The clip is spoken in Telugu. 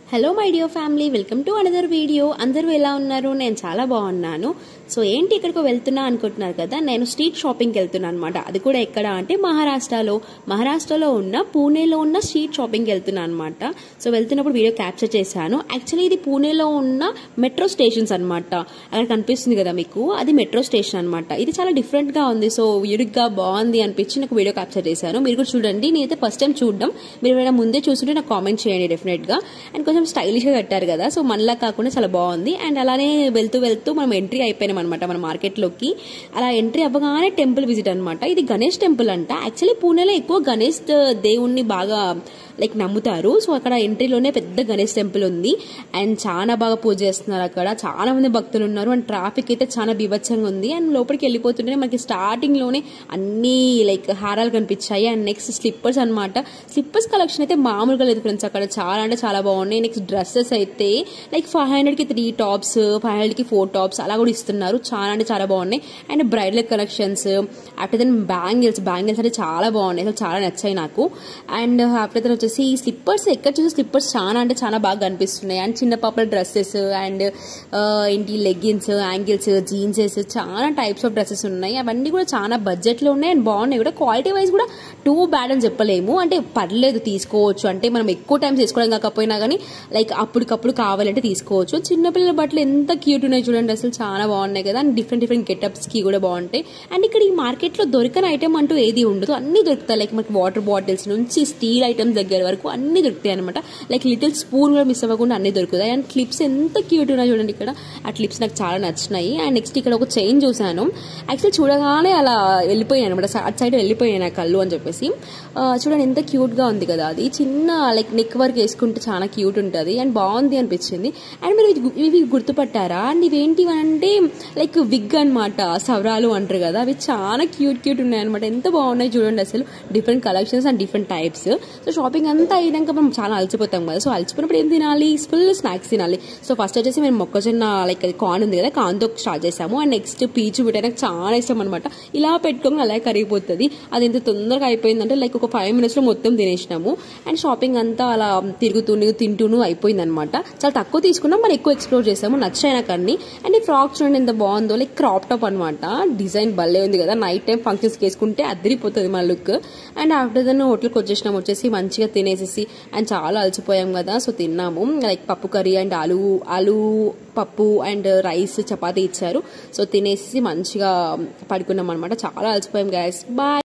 Hello my dear family, welcome to another video. అందరూ ఎలా ఉన్నారు? నేను చాలా బాగున్నాను. సో ఏంటి ఇక్కడికి వెళ్తున్నా అనుకుంటున్నారు కదా, నేను స్ట్రీట్ షాపింగ్కి వెళ్తున్నాను అనమాట. అది కూడా ఎక్కడ అంటే మహారాష్ట్రలో ఉన్న పూణేలో ఉన్న స్ట్రీట్ షాపింగ్కి వెళ్తున్నాను అనమాట. సో వెళ్తున్నప్పుడు వీడియో క్యాప్చర్ చేశాను. యాక్చువల్లీ ఇది పూణేలో ఉన్న మెట్రో స్టేషన్స్ అనమాట. అక్కడ కనిపిస్తుంది కదా మీకు, అది మెట్రో స్టేషన్ అనమాట. ఇది చాలా డిఫరెంట్ గా ఉంది. సో యూనిక్ గా బాగుంది అనిపించి నాకు వీడియో క్యాప్చర్ చేశాను. మీరు కూడా చూడండి. నేనైతే ఫస్ట్ టైం చూడడం, మీరు ఏమైనా ముందే చూస్తుంటే నాకు కామెంట్ చేయండి డెఫినెట్ గా. అండ్ కొంచెం స్టైలిష్ గా కట్టారు కదా, సో మనలా కాకుండా చాలా బాగుంది. అండ్ అలానే వెళ్తూ మనం ఎంట్రీ అయిపోయినాం అనమాట మన మార్కెట్ లోకి. అలా ఎంట్రీ అవ్వగానే టెంపుల్ విజిట్ అనమాట. ఇది గణేష్ టెంపుల్ అంట. యాక్చువల్లీ పూణేలో ఎక్కువ గణేష్ దేవుణ్ణి బాగా నమ్ముతారు. సో అక్కడ ఎంట్రీలోనే పెద్ద గణేష్ టెంపుల్ ఉంది. అండ్ చాలా బాగా పూజ చేస్తున్నారు అక్కడ. చాలా మంది భక్తులు ఉన్నారు. అండ్ ట్రాఫిక్ అయితే చాలా బీభత్సంగా ఉంది. అండ్ లోపలికి వెళ్ళిపోతుంటే మనకి స్టార్టింగ్ లోనే అన్ని హారాలు కనిపించాయి. అండ్ నెక్స్ట్ స్లిప్పర్స్ అనమాట. స్లిప్పర్స్ కలెక్షన్ అయితే మామూలుగా లేదు ఫ్రెండ్స్. అక్కడ చాలా అంటే చాలా బాగున్నాయి. నెక్స్ట్ డ్రెస్సెస్ అయితే 500 కి 3 టాప్స్, 500 కి 4 టాప్స్ అలా కూడా ఇస్తున్నారు. చాలా అంటే చాలా బాగున్నాయి. And bridal collections, after then bangles అంటే చాలా బాగున్నాయి. అసలు చాలా నచ్చాయి నాకు. అండ్ ఆఫ్టర్ దెన్ వచ్చేసి స్లిప్పర్స్, ఎక్కడ చూసి స్లిప్పర్స్ చాలా అంటే చాలా బాగా కనిపిస్తున్నాయి. అండ్ చిన్న పాపల డ్రెస్సెస్ అండ్ ఏంటి లెగ్గిన్స్, యాంగిల్స్, జీన్సెస్, చాలా టైప్స్ ఆఫ్ డ్రెస్సెస్ ఉన్నాయి. అవన్నీ కూడా చాలా బడ్జెట్ లో ఉన్నాయి. అండ్ బాగున్నాయి కూడా. క్వాలిటీ వైజ్ కూడా టూ బ్యాడ్ అని చెప్పలేము. అంటే పర్లేదు, తీసుకోవచ్చు. అంటే మనం ఎక్కువ టైం తీసుకోవడం కాకపోయినా కానీ అప్పటికప్పుడు కావాలంటే తీసుకోవచ్చు. చిన్నపిల్లల బట్టలు ఎంత క్యూట్ ఉన్నాయి చూడండి, అసలు చాలా బాగున్నాయి కదా. అండ్ డిఫరెంట్ గెటప్స్ కి కూడా బాగుంటాయి. అండ్ ఇక్కడ ఈ మార్కెట్ లో దొరకని ఐటమ్ అంటూ ఏది ఉండదు, అన్ని దొరుకుతాయి. మనకి వాటర్ బాటిల్స్ నుంచి స్టీల్ ఐటమ్స్ దగ్గర వరకు అన్ని దొరుకుతాయి అనమాట. లిటిల్ స్పూన్ కూడా మిస్ అవ్వకుండా అన్ని దొరుకుతాయి. అండ్ క్లిప్స్ ఎంత క్యూట్ ఉన్నాయి చూడండి ఇక్కడ. ఆ క్లిప్స్ నాకు చాలా నచ్చినాయి. అండ్ నెక్స్ట్ ఇక్కడ ఒక చైన్ చూసాను. యాక్చువల్లీ చూడగానే అలా వెళ్ళిపోయాను అనమాట. అటు సైడ్ వెళ్ళిపోయాను నా కళ్ళు అని చెప్పేసి. చూడండి ఎంత క్యూట్ గా ఉంది కదా. అది చిన్న నెక్ వర్క్ వేసుకుంటే చాలా క్యూట్ ఉంటుంది. అండ్ బాగుంది అనిపించింది. అండ్ మీరు ఇవి గుర్తుపట్టారా? అండ్ ఇవేంటివంటే విగ్ అనమాట. సవరాలు అంటారు కదా, అవి చాలా క్యూట్ ఉన్నాయి అనమాట. ఎంత బాగున్నాయి చూడండి అసలు. Different collections and different types. So shopping అంతా అయినాక మనం చాలా అలసిపోతాం కదా. సో అలసిపోయినప్పుడు ఏం తినాలి? ఫుల్ స్నాక్స్ తినాలి. సో ఫస్ట్ వచ్చేసి మేము మొక్కజొన్న కార్న్ ఉంది కదా, కార్న్తో స్టార్ట్ చేసాము. అండ్ నెక్స్ట్ పీచు బిట్ట నాకు చాలా ఇష్టం అనమాట. ఇలా పెట్టుకోగా అలాగే కరిగిపోతుంది. అది ఎంత తొందరగా అయిపోయిందంటే ఒక 5 minutes లో మొత్తం తినేసినాము. అండ్ షాపింగ్ అంతా అలా తింటూను అయిపోయింది అనమాట. చాలా తక్కువ తీసుకున్నాం, మనం ఎక్కువ ఎక్స్ప్లోర్ చేసాము. నచ్చాయి నాకు అన్ని. అండ్ ఈ ఫ్రాక్ చూడండి ఎంత బాగుందో. క్రాప్ టాప్ అనమాట. డిజైన్ భలే ఉంది కదా. నైట్ టైం ఫంక్షన్స్ వేసుకుంటే అదిరిపోతుంది మన లుక్. అండ్ ఆఫ్టర్ దెన్ హోటల్కి వచ్చేసి మంచిగా తినేసేసి అండ్ చాలా అలసిపోయాం కదా. సో తిన్నాము. పప్పు కర్రీ అండ్ ఆలు పప్పు అండ్ రైస్, చపాతీ ఇచ్చారు. సో తినేసి మంచిగా పడుకున్నాం అనమాట. చాలా అలసిపోయాం గైస్. బాయ్.